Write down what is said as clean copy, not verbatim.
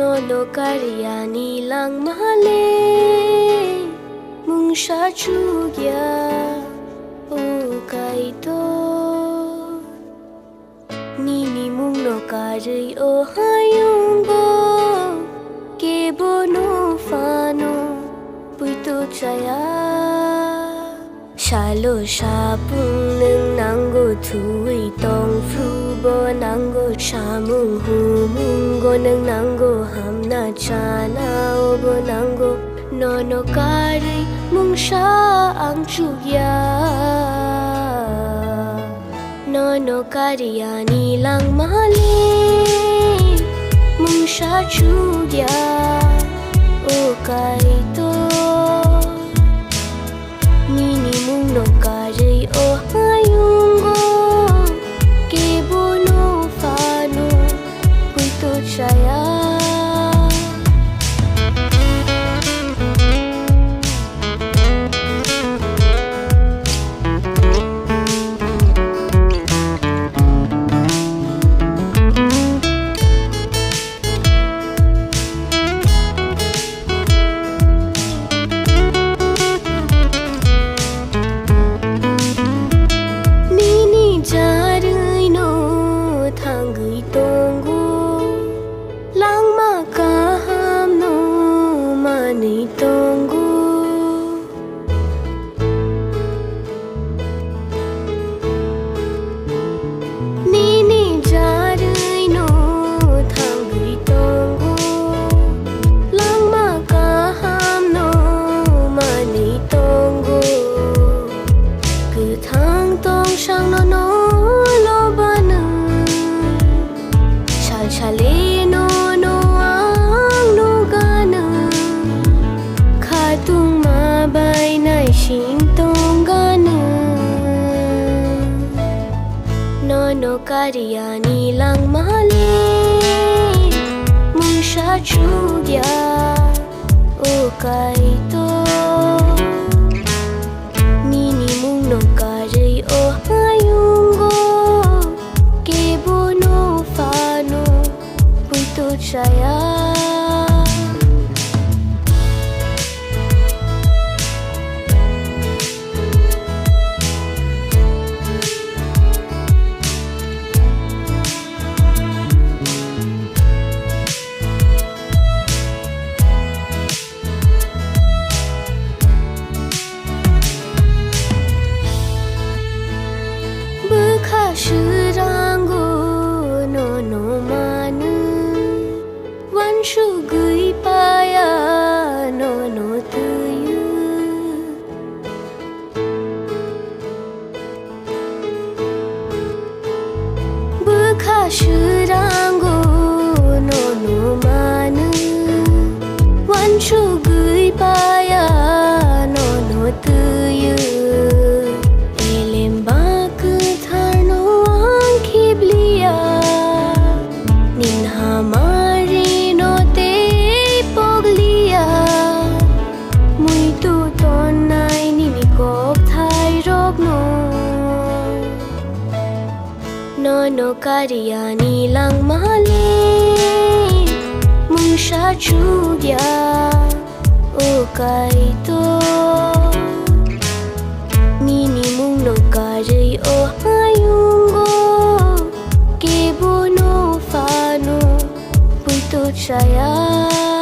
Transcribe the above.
Nono karya nilang mahali Mung siya chugya O kaito Nini mung no kari o hayunggo Kebo no fano Puito chaya Shalo shapung nang nanggo tui tong frubo nanggo chamung humungo nang nanggo hamna chana obo nanggo nono kari mung sha ang chugya nono kari ani lang mahali mung sha chugya o kaito Nini mung no kari o hayunggo Kebo no fano Puito chaya Nono karya nilang mahali Mung siya chugya o kaito Nini mung no kari o hayunggo Kebo no fano Puito chaya Shiranggo nono manu Wanshu gui paya nono tuyu Bukha shiranggo nono manu Wanshu gui paya nono tuyu Nono karya nilang mahali Mung siya chugya o kaito Nini mung no kari o hayunggo Kebo no fano Puito chaya